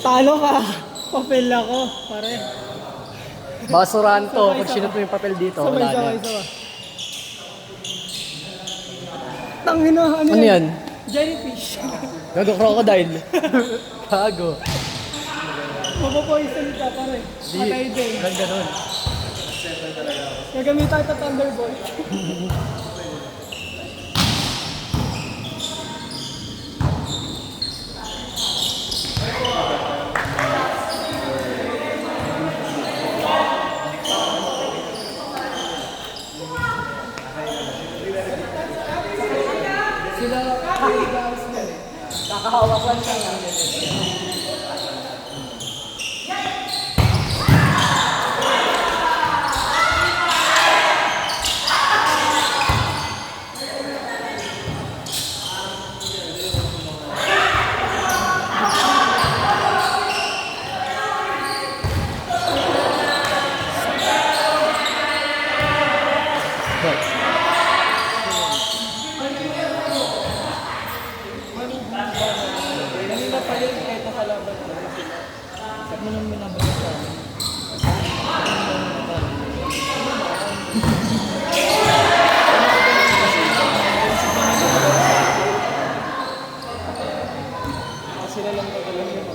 Talo ka. Papel ako, pare. Basurahan to. Pag sinot mo yung papel dito, wala na. Tangina, Ano yan? Jellyfish. Gago crocodile. Gago. Mapapoison ka, pare. Patay din. Walang ganun. Gagamit tayo sa Thunderbolt. Sila kakahigas na eh. Kakahawak lang siya nga. Kanina pa yun, kahit nakalaban na sila. Sabi mo nang minabalik sa amin. Sila lang magalang yun.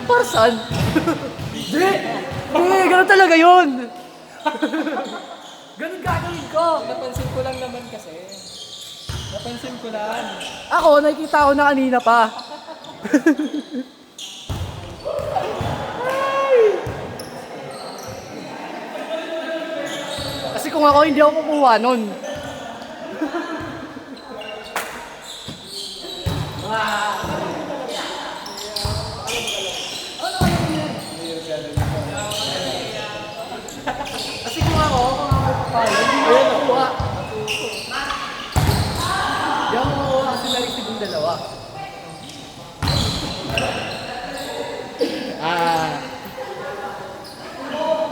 Para saan? Di! Ganun talaga yun! Ganun gagawin ko! Napansin ko lang naman kasi. Napansin ko lang. Ako, nakikita ko na kanina pa. Kasi kung ako, hindi ako kukuha nun. Kasi kung ako papalo, hindi ko nakuha. Hindi ako makuha kasi na-receive yung dalawa.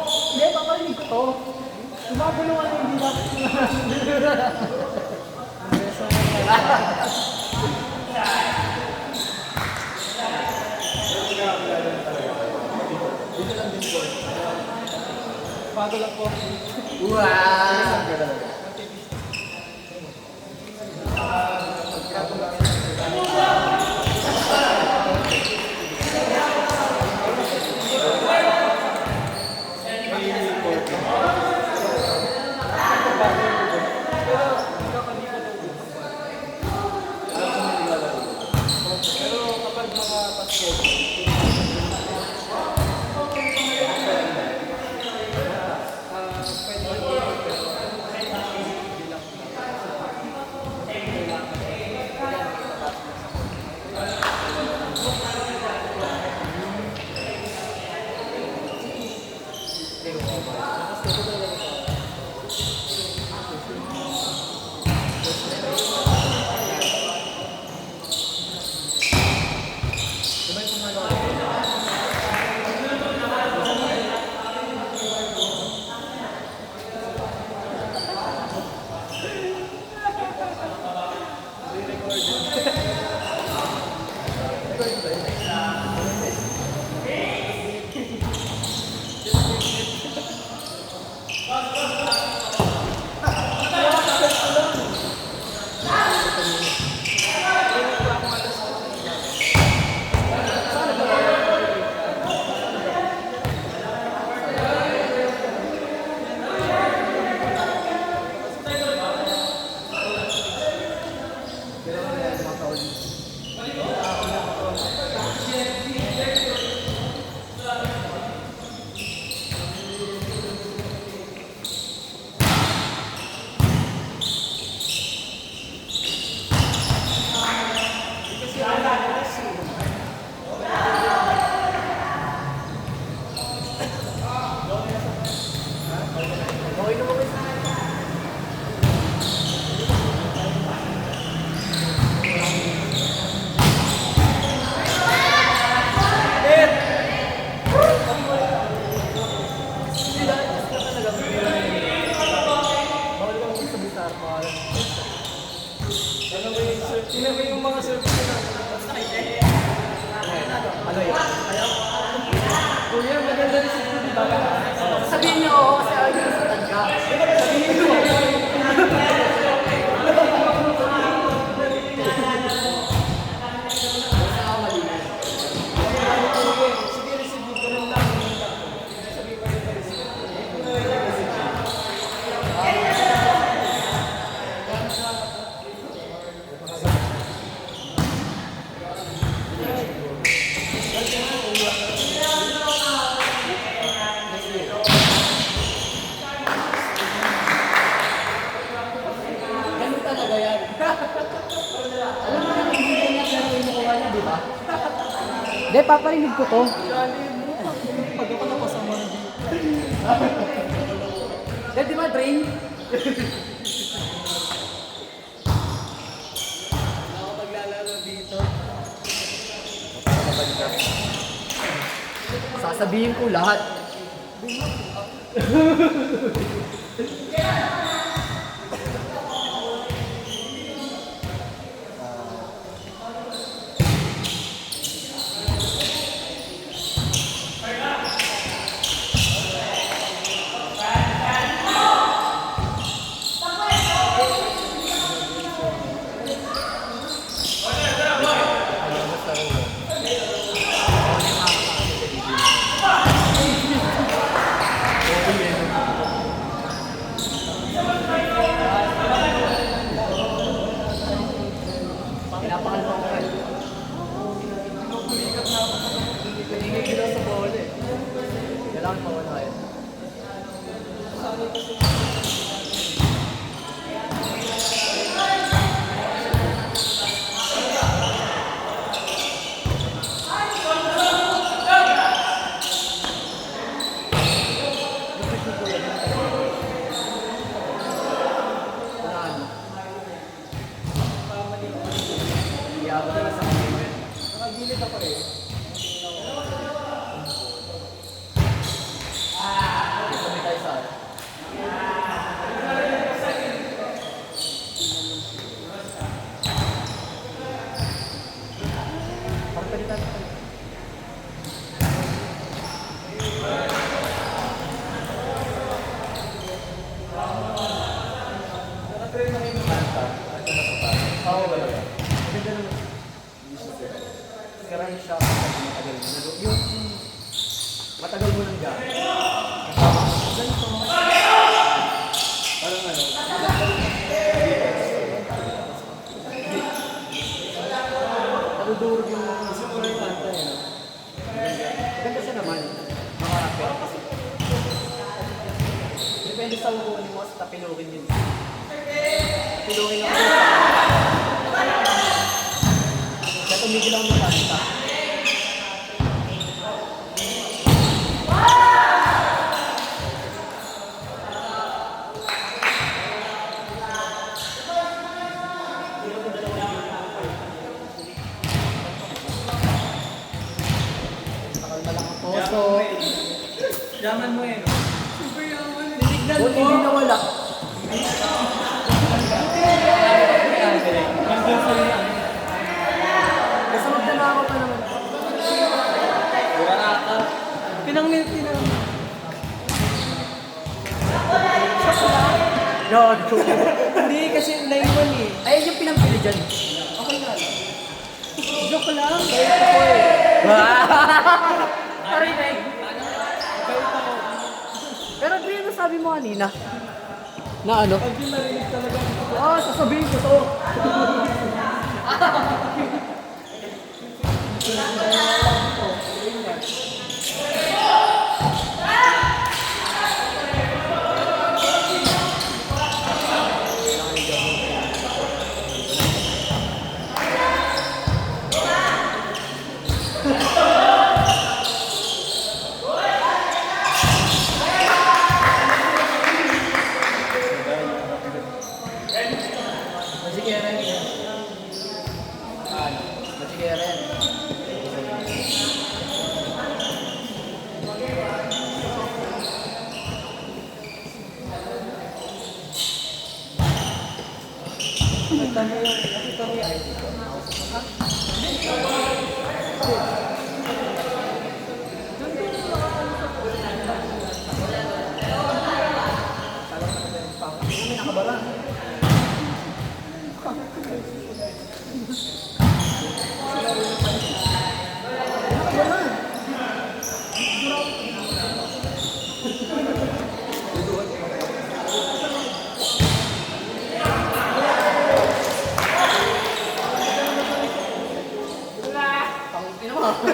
Hindi, papalinig ko to. Tumagulungan yung hindi bakit Bago lang po. Wow! Pero kapag mga Pasko, Sabihin niyo oo kasi ayaw niyo sa tangka. Sabihin niyo. Sige, receive ko lang lang. Sabi ko rin receive. Ganun talaga yan. Alam mo naman, hindi niya pero inukuha niya, di ba? Hindi, paparinig ko to. Pag ako napasama na dito. Hindi, di ba, drain? Ako paglalaro dito. Sasabihin ko lahat. Pinapakalma ko kayo. Hindi ko sa bola eh. Kailangan mawala yun. Iyabot na sa kaibigan. Nakagilid ako eh. Sabi tayo sa akin. Pagpalitan ko. Nakatrain na kayo ng kanta. Oo, wala ba? Maganda naman. Karang siya matagal mo. Yung matagal mo nang gano'n. Ganito. Parang ano. Nadudurog yung Siguro yung kanta eh. No? maganda siya naman. Mga rapper. Depende sa upuan mo sa tapilukin yun. Tapilukin ako. Kaya tumigil ako magkanta. Nakalma lang ang puso. Yaman mo eh. No? Super yaman. Tinignan Buti mo. hindi nawala. Hanggang sa yun. Kasi magdala ako pa naman. Wala ka. Pinang-milk din naman. Gago. Hindi kasi naiwan eh. Ayun yung pinampili dyan. Okay na lang. Joke lang. Kaya ako eh. Parinig. Kahit ako. Pero Dre, ano sabi mo kanina? Na ano? Pag yung narinig talaga. Ah, sasabihin ko to. Sige rin. Sige rin. Nakita mo yung ID ko.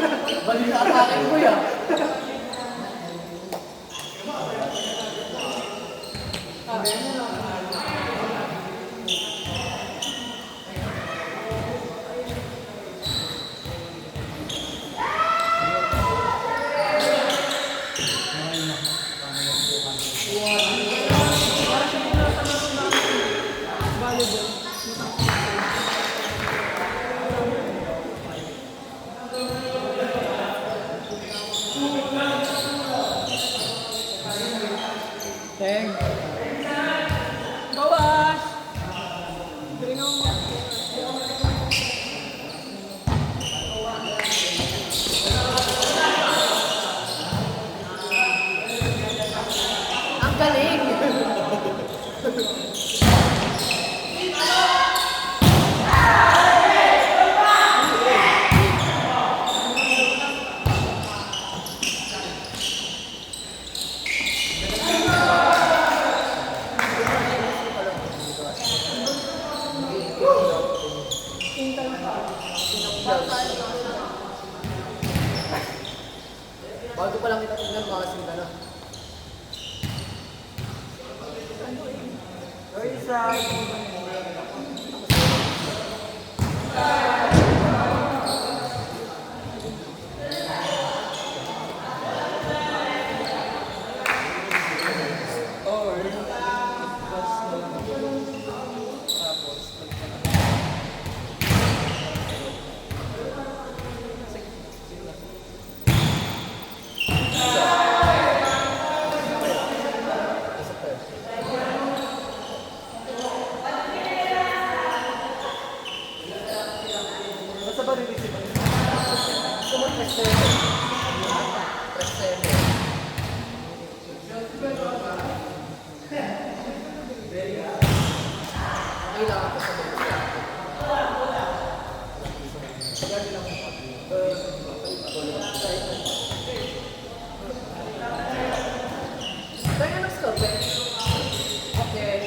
Balik na atake ko yan. Teng. Bawas! Ang galing! Bago pa lang kita tingnan, makasing ka na. Or, bus na lang. Tapos, basta ba release ito? Kailangan ko sa mga. Kaya na stop eh. Okay.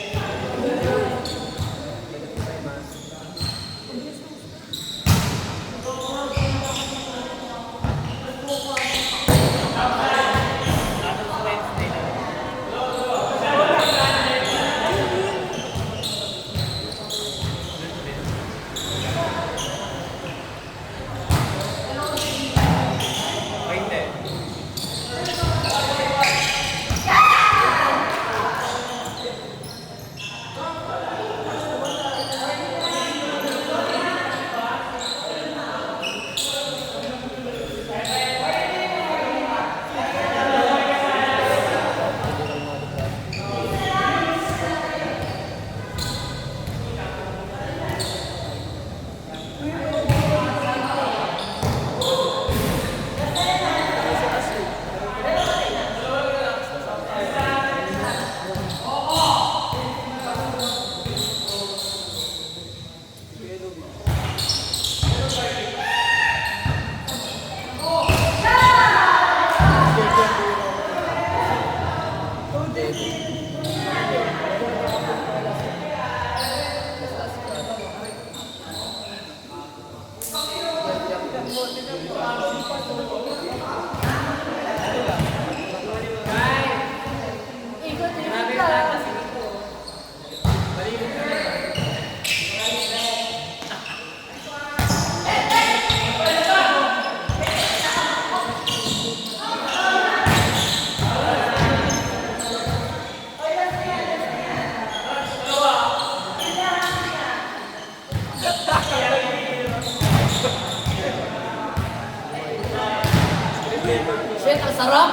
Shit, ang sarap!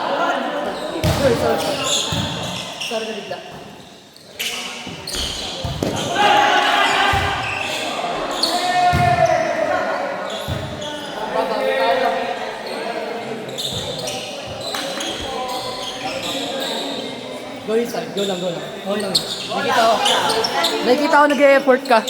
Sorry na bigla. Go lang. Okay lang. Nakikita ko. Nakikita ko nag-e-effort ka.